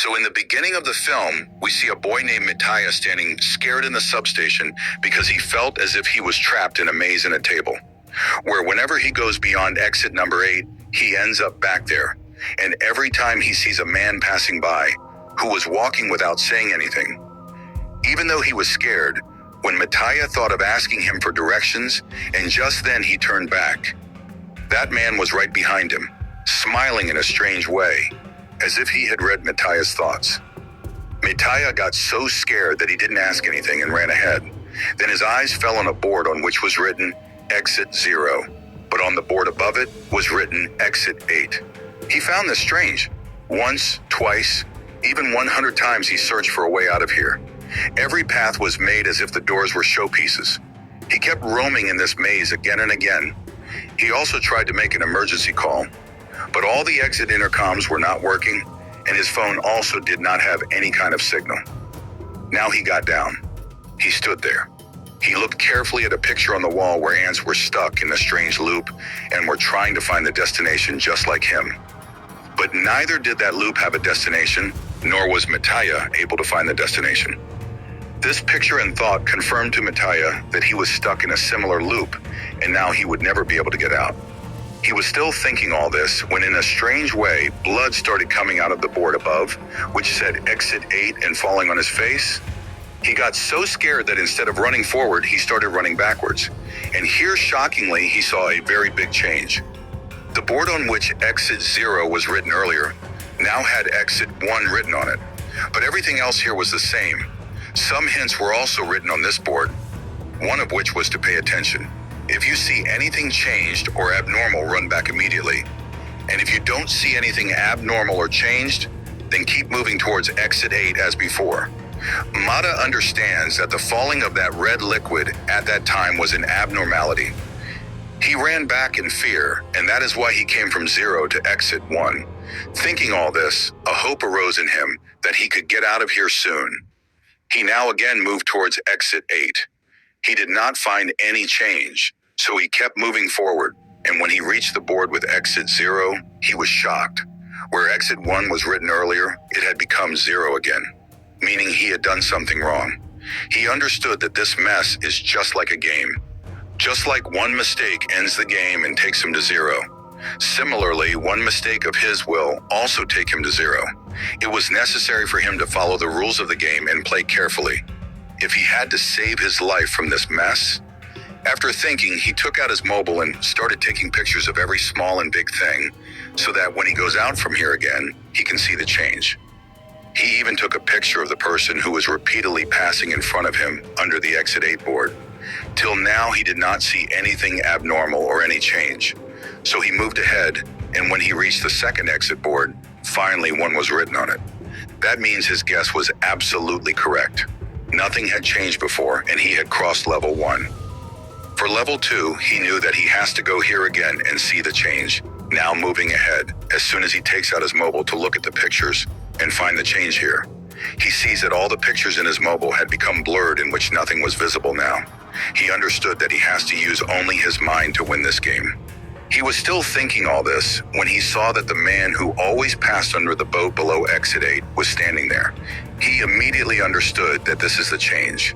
So in the beginning of the film, we see a boy named Mattia standing scared in the substation because he felt as if he was trapped in a maze in a table, where whenever he goes beyond exit number 8, he ends up back there. And every time he sees a man passing by who was walking without saying anything. Even though he was scared, when Mattia thought of asking him for directions, and just then he turned back. That man was right behind him, smiling in a strange way, as if he had read Mattia's thoughts. Mattia got so scared that he didn't ask anything and ran ahead. Then his eyes fell on a board on which was written Exit 0, but on the board above it was written Exit 8. He found this strange. Once, twice, even 100 times he searched for a way out of here. Every path was made as if the doors were showpieces. He kept roaming in this maze again and again. He also tried to make an emergency call, but all the exit intercoms were not working, and his phone also did not have any kind of signal. Now he got down. He stood there. He looked carefully at a picture on the wall where ants were stuck in a strange loop and were trying to find the destination just like him. But neither did that loop have a destination, nor was Mattia able to find the destination. This picture and thought confirmed to Mattia that he was stuck in a similar loop, and now he would never be able to get out. He was still thinking all this when in a strange way, blood started coming out of the board above, which said Exit 8 and falling on his face. He got so scared that instead of running forward, he started running backwards. And here, shockingly, he saw a very big change. The board on which Exit 0 was written earlier now had Exit 1 written on it, but everything else here was the same. Some hints were also written on this board, one of which was to pay attention. If you see anything changed or abnormal, run back immediately. And if you don't see anything abnormal or changed, then keep moving towards Exit 8 as before. Mata understands that the falling of that red liquid at that time was an abnormality. He ran back in fear, and that is why he came from 0 to Exit 1. Thinking all this, a hope arose in him that he could get out of here soon. He now again moved towards Exit 8. He did not find any change, so he kept moving forward, and when he reached the board with Exit 0, he was shocked. Where Exit 1 was written earlier, it had become 0 again, meaning he had done something wrong. He understood that this mess is just like a game. Just like one mistake ends the game and takes him to 0. Similarly, one mistake of his will also take him to 0. It was necessary for him to follow the rules of the game and play carefully. If he had to save his life from this mess. After thinking, he took out his mobile and started taking pictures of every small and big thing, so that when he goes out from here again, he can see the change. He even took a picture of the person who was repeatedly passing in front of him under the Exit 8 board. Till now, he did not see anything abnormal or any change. So he moved ahead, and when he reached the second exit board, finally one was written on it. That means his guess was absolutely correct. Nothing had changed before, and he had crossed level 1. For level 2, he knew that he has to go here again and see the change. Now moving ahead, as soon as he takes out his mobile to look at the pictures and find the change here, he sees that all the pictures in his mobile had become blurred, in which nothing was visible now. He understood that he has to use only his mind to win this game. He was still thinking all this when he saw that the man who always passed under the boat below Exit 8 was standing there. He immediately understood that this is the change.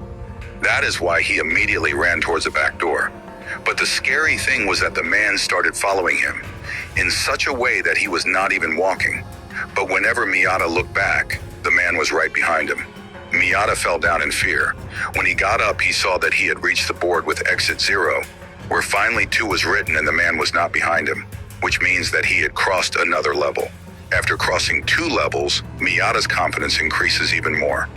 That is why he immediately ran towards the back door. But the scary thing was that the man started following him in such a way that he was not even walking. But whenever Miata looked back, the man was right behind him. Miata fell down in fear. When he got up, he saw that he had reached the board with Exit 0, where finally 2 was written and the man was not behind him, which means that he had crossed another level. After crossing 2 levels, Miata's confidence increases even more.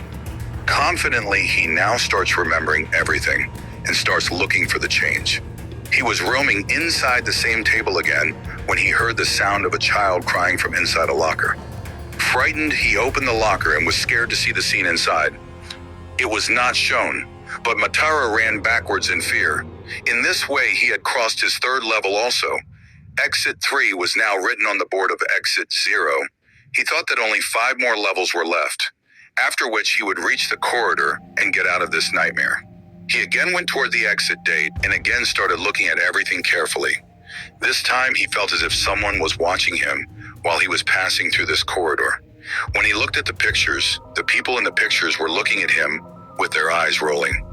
Confidently, he now starts remembering everything and starts looking for the change. He was roaming inside the same table again when he heard the sound of a child crying from inside a locker. Frightened, he opened the locker and was scared to see the scene inside. It was not shown, but Matara ran backwards in fear. In this way, he had crossed his 3rd level also. Exit 3 was now written on the board of Exit 0. He thought that only 5 more levels were left, after which he would reach the corridor and get out of this nightmare. He again went toward the exit gate and again started looking at everything carefully. This time he felt as if someone was watching him while he was passing through this corridor. When he looked at the pictures, the people in the pictures were looking at him with their eyes rolling.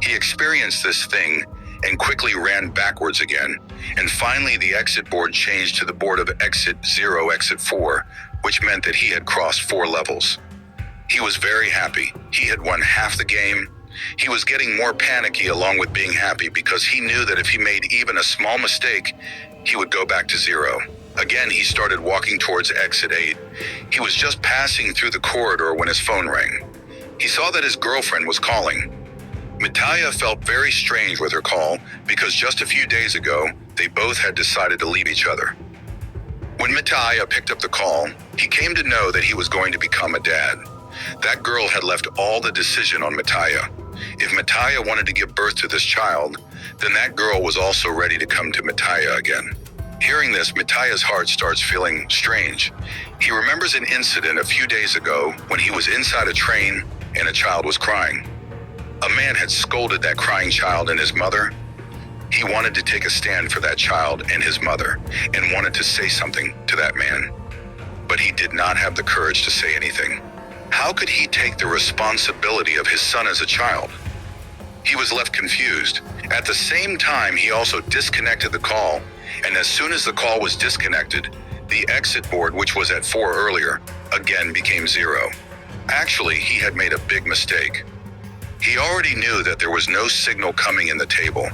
He experienced this thing and quickly ran backwards again, and finally the exit board changed to the board of exit 0, exit 4, which meant that he had crossed 4 levels. He was very happy. He had won half the game. He was getting more panicky along with being happy because he knew that if he made even a small mistake, he would go back to 0. Again, he started walking towards exit 8. He was just passing through the corridor when his phone rang. He saw that his girlfriend was calling. Mitaya felt very strange with her call because just a few days ago, they both had decided to leave each other. When Mitaya picked up the call, he came to know that he was going to become a dad. That girl had left all the decision on Mitaya. If Mitaya wanted to give birth to this child, then that girl was also ready to come to Mitaya again. Hearing this, Mitaya's heart starts feeling strange. He remembers an incident a few days ago when he was inside a train and a child was crying. A man had scolded that crying child and his mother. He wanted to take a stand for that child and his mother and wanted to say something to that man. But he did not have the courage to say anything. How could he take the responsibility of his son as a child? He was left confused. At the same time, he also disconnected the call, and as soon as the call was disconnected, the exit board, which was at 4 earlier, again became 0. Actually, he had made a big mistake. He already knew that there was no signal coming in the table,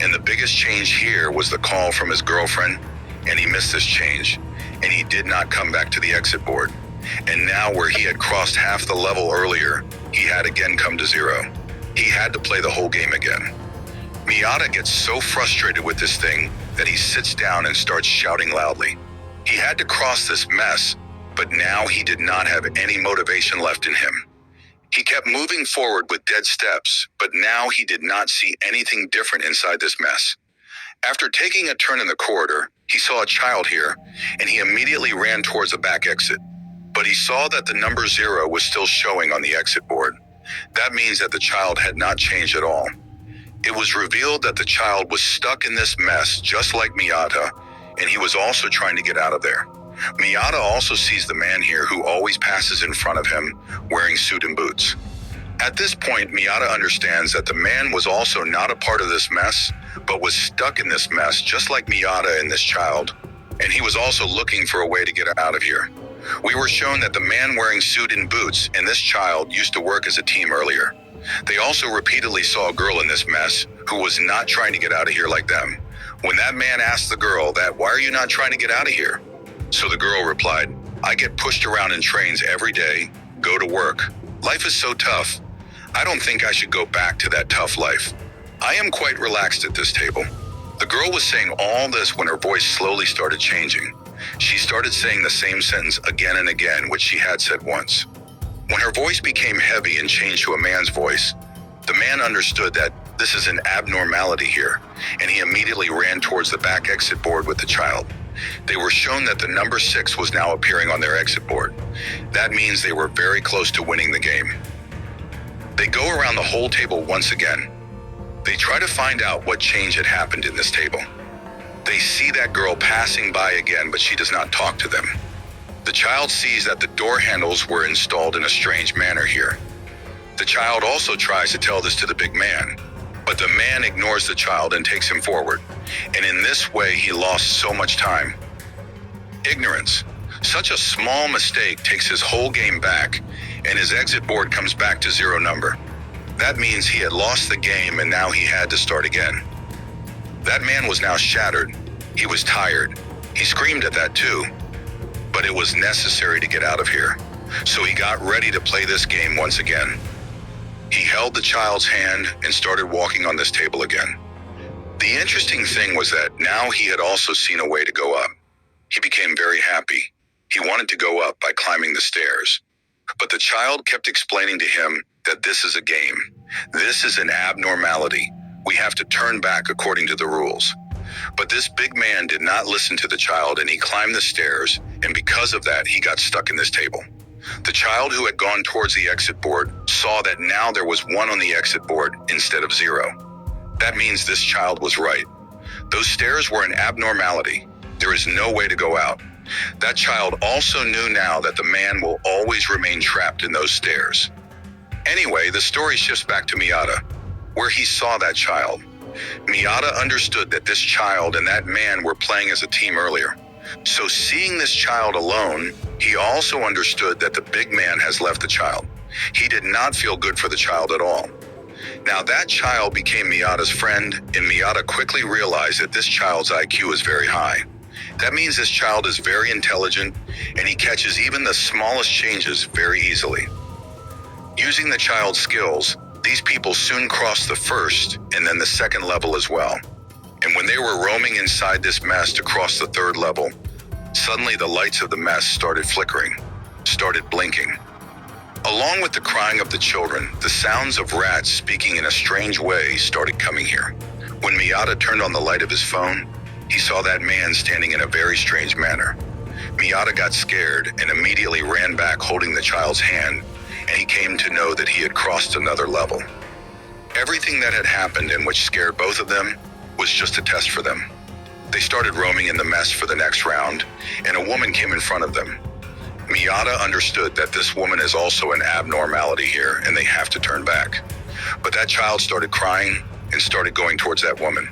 and the biggest change here was the call from his girlfriend, and he missed this change, and he did not come back to the exit board. And now where he had crossed half the level earlier, he had again come to 0. He had to play the whole game again. Miyata gets so frustrated with this thing that he sits down and starts shouting loudly. He had to cross this mess, but now he did not have any motivation left in him. He kept moving forward with dead steps, but now he did not see anything different inside this mess. After taking a turn in the corridor, he saw a child here, and he immediately ran towards the back exit. But he saw that the number 0 was still showing on the exit board. That means that the child had not changed at all. It was revealed that the child was stuck in this mess just like Miyata, and he was also trying to get out of there. Miyata also sees the man here who always passes in front of him, wearing suit and boots. At this point, Miyata understands that the man was also not a part of this mess, but was stuck in this mess just like Miyata and this child, and he was also looking for a way to get out of here. We were shown that the man wearing suit and boots and this child used to work as a team earlier. They also repeatedly saw a girl in this mess who was not trying to get out of here like them. When that man asked the girl that, "Why are you not trying to get out of here?" So the girl replied, "I get pushed around in trains every day, go to work. Life is so tough. I don't think I should go back to that tough life. I am quite relaxed at this table." The girl was saying all this when her voice slowly started changing. She started saying the same sentence again and again, which she had said once. When her voice became heavy and changed to a man's voice, the man understood that this is an abnormality here, and he immediately ran towards the back exit board with the child. They were shown that the number 6 was now appearing on their exit board. That means they were very close to winning the game. They go around the whole table once again. They try to find out what change had happened in this table. They see that girl passing by again, but she does not talk to them. The child sees that the door handles were installed in a strange manner here. The child also tries to tell this to the big man, but the man ignores the child and takes him forward. And in this way, he lost so much time. Ignorance. Such a small mistake takes his whole game back, and his exit board comes back to 0 number. That means he had lost the game and now he had to start again. That man was now shattered. He was tired. He screamed at that too. But it was necessary to get out of here. So he got ready to play this game once again. He held the child's hand and started walking on this table again. The interesting thing was that now he had also seen a way to go up. He became very happy. He wanted to go up by climbing the stairs. But the child kept explaining to him that this is a game. This is an abnormality. We have to turn back according to the rules. But this big man did not listen to the child, and he climbed the stairs, and because of that, he got stuck in this table. The child who had gone towards the exit board saw that now there was 1 on the exit board instead of 0. That means this child was right. Those stairs were an abnormality. There is no way to go out. That child also knew now that the man will always remain trapped in those stairs. Anyway, the story shifts back to Miyata, where he saw that child. Miyata understood that this child and that man were playing as a team earlier. So seeing this child alone, he also understood that the big man has left the child. He did not feel good for the child at all. Now that child became Miyata's friend, and Miyata quickly realized that this child's IQ is very high. That means this child is very intelligent, and he catches even the smallest changes very easily. Using the child's skills, these people soon crossed the first and then the second level as well. And when they were roaming inside this mess to cross the third level, suddenly the lights of the mess started flickering, started blinking. Along with the crying of the children, the sounds of rats speaking in a strange way started coming here. When Miyata turned on the light of his phone, he saw that man standing in a very strange manner. Miyata got scared and immediately ran back holding the child's hand, and he came to know that he had crossed another level. Everything that had happened and which scared both of them was just a test for them. They started roaming in the mess for the next round, and a woman came in front of them. Miyata understood that this woman is also an abnormality here, and they have to turn back. But that child started crying and started going towards that woman.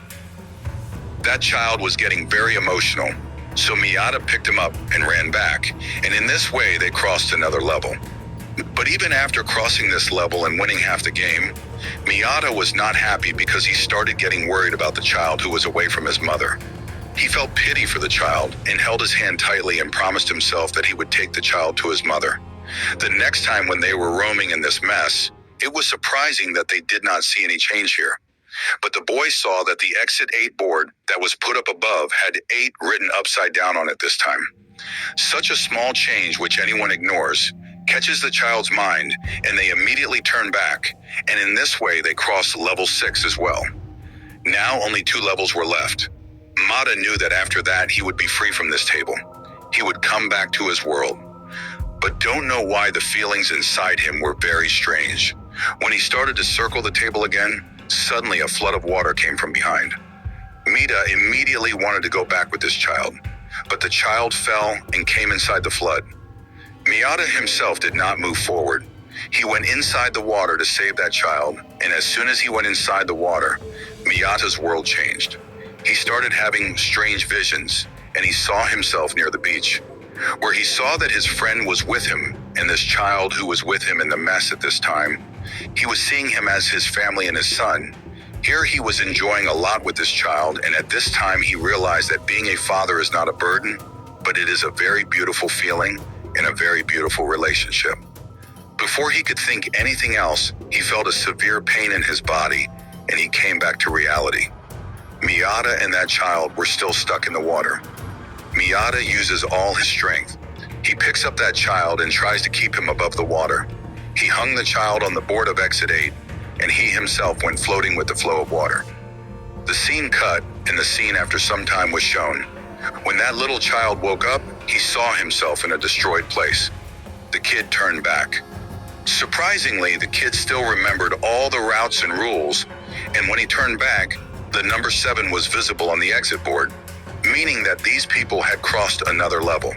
That child was getting very emotional, so Miyata picked him up and ran back, and in this way they crossed another level. But even after crossing this level and winning half the game, Miyata was not happy because he started getting worried about the child who was away from his mother. He felt pity for the child and held his hand tightly and promised himself that he would take the child to his mother. The next time when they were roaming in this mess, it was surprising that they did not see any change here. But the boys saw that the Exit 8 board that was put up above had 8 written upside down on it this time. Such a small change, which anyone ignores, catches the child's mind, and they immediately turn back, and in this way they cross level 6 as well. Now only 2 levels were left. Mata knew that after that he would be free from this table. He would come back to his world. But don't know why the feelings inside him were very strange. When he started to circle the table again, suddenly a flood of water came from behind. Mita immediately wanted to go back with this child, but the child fell and came inside the flood. Miyata himself did not move forward. He went inside the water to save that child, and as soon as he went inside the water, Miyata's world changed. He started having strange visions, and he saw himself near the beach, where he saw that his friend was with him, and this child who was with him in the mess at this time, he was seeing him as his family and his son. Here he was enjoying a lot with this child, and at this time he realized that being a father is not a burden, but it is a very beautiful feeling and a very beautiful relationship. Before he could think anything else, he felt a severe pain in his body, and he came back to reality. Miyata and that child were still stuck in the water. Miyata uses all his strength. He picks up that child and tries to keep him above the water. He hung the child on the board of Exit 8, and he himself went floating with the flow of water. The scene cut, and the scene after some time was shown. When that little child woke up, he saw himself in a destroyed place. The kid turned back. Surprisingly, the kid still remembered all the routes and rules, and when he turned back, the number 7 was visible on the exit board, meaning that these people had crossed another level.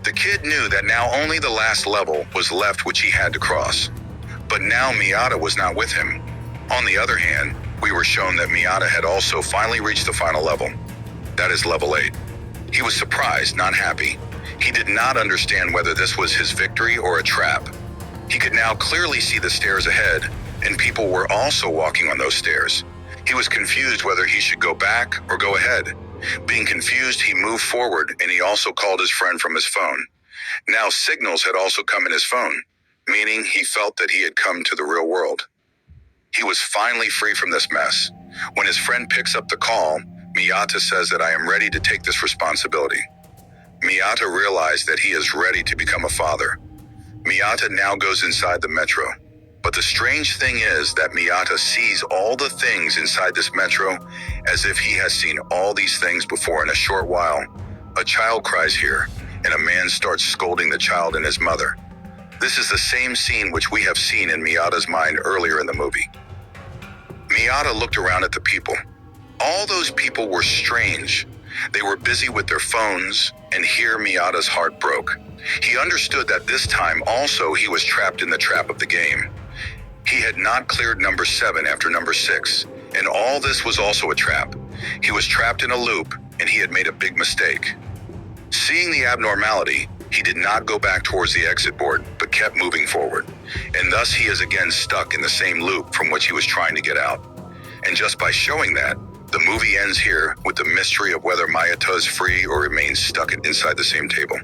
The kid knew that now only the last level was left which he had to cross. But now Miyata was not with him. On the other hand, we were shown that Miyata had also finally reached the final level. That is level 8. He was surprised, not happy. He did not understand whether this was his victory or a trap. He could now clearly see the stairs ahead, and people were also walking on those stairs. He was confused whether he should go back or go ahead. Being confused, he moved forward, and he also called his friend from his phone. Now signals had also come in his phone, meaning he felt that he had come to the real world. He was finally free from this mess. When his friend picks up the call, Miyata says that I am ready to take this responsibility. Miyata realized that he is ready to become a father. Miyata now goes inside the metro. But the strange thing is that Miyata sees all the things inside this metro as if he has seen all these things before. In a short while, a child cries here, and a man starts scolding the child and his mother. This is the same scene which we have seen in Miyata's mind earlier in the movie. Miyata looked around at the people. All those people were strange. They were busy with their phones, and here Miyata's heart broke. He understood that this time also he was trapped in the trap of the game. He had not cleared number 7 after number 6, and all this was also a trap. He was trapped in a loop, and he had made a big mistake. Seeing the abnormality, he did not go back towards the exit board, but kept moving forward. And thus he is again stuck in the same loop from which he was trying to get out. And just by showing that, the movie ends here with the mystery of whether Mayata is free or remains stuck inside the same table.